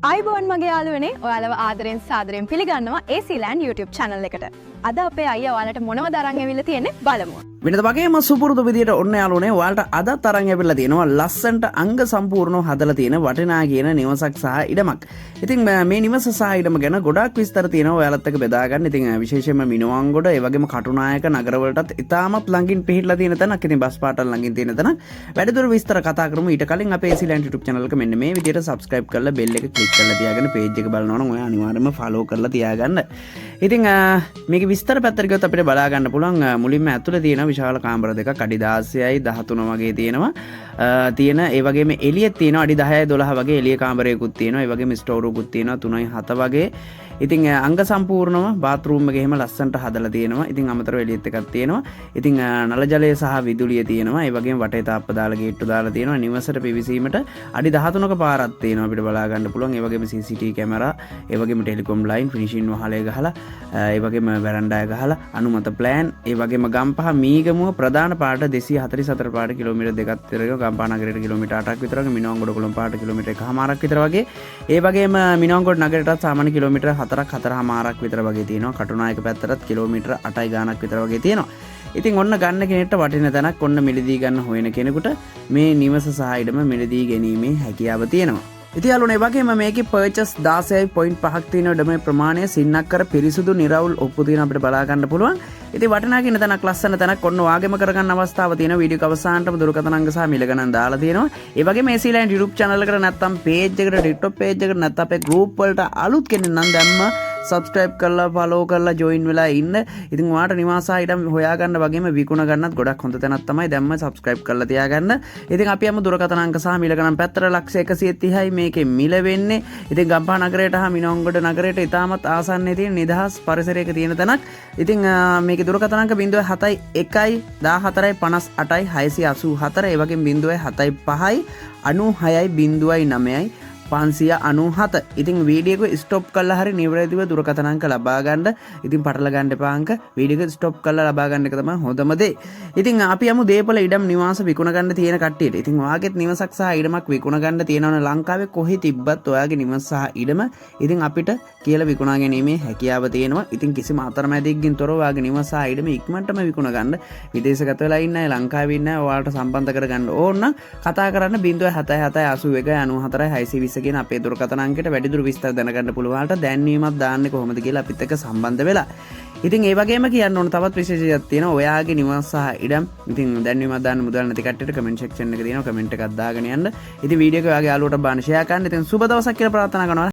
අයිබෝන් මගේ යාළුවනේ ඔයාලව ආදරෙන් සාදරයෙන් පිළිගන්නවා AC Land YouTube channel එකට. අද අපේ අයියා ඔයාලට මොනවද අරන් ඇවිල්ලා තියෙන්නේ බලමු. වෙනද වගේම සුපුරුදු විදියට ඔන්න යාළුවනේ ඔයාලට අදත් අරන් ඇවිල්ලා තියෙනවා ලස්සනට අංග සම්පූර්ණව හදලා තියෙන වටිනා කියන නිවසක් සහ ඉඩමක්. ඉතින් මේ නිවස සහ ඉඩම ගැන ගොඩාක් විස්තර තියෙනවා ඔයාලත් එක්ක බෙදා ගන්න. ඉතින් විශේෂයෙන්ම මිනුවන්ගොඩ ඒ වගේම කටුනායක නගරවලටත් ඉතාමත් ළඟින් පිහිටලා තියෙන තැනක්. ඉතින් බස් පාටල් ළඟින් තියෙන තැනක්. වැඩිදුර විස්තර කතා කරමු. ඊට කලින් අපේ AC Land YouTube channel එක මෙන්න මේ විදියට subscribe කරලා bell එක click කරලා තියාගෙන page එක බලනවා නම් ඔයා අනිවාර්යයෙන්ම follow කරලා තියාගන්න. ඉතින් මේක විස්තර පැත්තට ගියොත් අපිට බලා ගන්න පුළුවන් මුලින්ම ඇතුලේ තියෙන විශාල කාමර දෙකක් අඩි 16යි 13 වගේ තියෙනවා. තියෙන ඒ වගේම එළියෙත් තියෙනවා අඩි 10යි 12 වගේ එළිය කාමරයකුත් තියෙනවා. ඒ වගේම ස්ටෝර් එකකුත් තියෙනවා 3යි 7 වගේ. ඉතින් අංග සම්පූර්ණව බාත්රූම් එකේ එහෙම ලස්සනට හදලා තියෙනවා. ඉතින් අමතරව එළියෙත් එකක් තියෙනවා. ඉතින් නල ජලය සහ විදුලිය තියෙනවා. ඒ වගේම වටේ තාප්ප දාලා ගේට්ටු දාලා තියෙනවා. නිවසට පිවිසීමට අඩි 13ක පාරක් තියෙනවා අපිට බලා ගන්න පුළුවන්. ඒ වගේම CCTV කැමරා, ඒ වගේම ටෙලිකොම් ලයින්, ෆිනිෂින් වහලේ ගහලා, ඒ වගේම වැරන්ඩා එක ගහලා, අනුමත ප්ලෑන්, ඒ වගේම ගම්පහ මීගමුව ප්‍රධාන පාට 244 පාට කිලෝමීටර් දෙකක් විතර ගම්පහ නගරයට කිලෝමීටර් 8ක් විතර වගේ, මිනුවන්ගොඩ කොළඹ පාට කිලෝමීටර් 1කමාරක් විතර වගේ. ඒ වගේම මිනුවන්ගොඩ නගරයටත් සාමාන්‍ය කිලෝමීටර් 4කමාරක් විතර වගේ තියෙනවා. කටුනායක පැත්තටත් කිලෝමීටර් 8යි ගාණක් විතර වගේ තියෙනවා. ඉතින් ඔන්න ගන්න කෙනෙක්ට වටින තැනක් ඔන්න මිලදී ගන්න හොයන කෙනෙකුට මේ නිවස සහ ඉඩම මිලදී ගැනීමේ හැකියාව තියෙනවා. ඉතින් යාළුවනේ වගේම මේකේ පර්චස් 16.5ක් තියෙන ඉඩමේ ප්‍රමාණය සින්නක් කර පිරිසුදු නිරවුල් ඔප්පු තියෙන අපිට බලා ගන්න පුළුවන්. ඉතින් වටිනා කියන තැනක් ලස්සන තැනක් ඔන්න ඔයාගෙම කරගන්න අවස්ථාව තියෙන වීඩියෝ එක අවසානටම දුරකථන අංග සහ මිල ගණන් දාලා තියෙනවා. ඒ වගේම AC Land YouTube channel එකට නැත්නම් page එකට TikTok page එකට නැත්නම් අපේ group වලට අලුත් කෙනෙක් නම් දැම්ම subscribe කරලා follow කරලා join වෙලා ඉන්න. ඉතින් ඔයාලට නිවාස ඉඩම් හොයාගන්න වගේම විකුණ ගන්නත් ගොඩක් හොඳ තැනක් තමයි දැම්ම subscribe කරලා තියාගන්න. ඉතින් අපි යමු දුරකථන අංක සහ මිල ගණන් පැත්තට ලක්ෂ 130යි මේකේ මිල වෙන්නේ. ඉතින් ගම්පහ නගරයට හා මිනුවන්ගොඩ නගරයට ඉතාමත් ආසන්නයේ තියෙන නිදහස් පරිසරයක තියෙන තැනක්. ඉතින් මේකේ දුරකථන අංක 071 14 58 684 ඒ වගේම 075 96 09 597. ඉතින් වීඩියෝ එක ස්ටොප් කරලා හරි නිවැරදිව දුරකථන අංක ලබා ගන්න. ඉතින් පටල ගන්න එපා අංක. වීඩියෝ එක ස්ටොප් කරලා ලබා ගන්න එක තමයි හොඳම දේ. ඉතින් අපි යමු දේපල ඉඩම් නිවාස විකුණ ගන්න තියෙන කට්ටියට. ඉතින් ඔයාගෙත් නිවසක් සහ ඉඩමක් විකුණ ගන්න තියෙනවනේ ලංකාවේ කොහේ තිබ්බත් ඔයාගේ නිවස සහ ඉඩම ඉතින් අපිට කියලා විකුණා ගැනීමේ හැකියාව තියෙනවා. ඉතින් කිසිම අතරමැදියකින් තොරව ඔයාගේ නිවස සහ ඉඩම ඉක්මනටම විකුණ ගන්න. විදේශගත වෙලා ඉන්න අය ලංකාවේ ඉන්න අය ඔයාලට සම්බන්ධ කරගන්න ඕන නම් කතා කරන්න 07781 කියන අපේ දුරකථන අංකයට වැඩිදුර විස්තර දැනගන්න පුළුවන්. දැන්වීමක් දාන්නේ කොහොමද කියලා අපිත් එක්ක සම්බන්ධ වෙලා. ඉතින් ඒ වගේම කියන්න ඕන තවත් විශේෂයක් තියෙනවා. ඔයාගේ නිවාස සහ ඉඩම් ඉතින් දැන්වීමක් දාන්න මුදල් නැති කට්ටියට කමෙන්ට් සෙක්ෂන් එකේ තියෙනවා. කමෙන්ට් එකක් දාගෙන යන්න. ඉතින් වීඩියෝ එක ඔයාගේ යාළුවට බාන්න ෂෙයා කරන්න. ඉතින් සුබ දවසක් කියලා ප්‍රාර්ථනා කරනවා.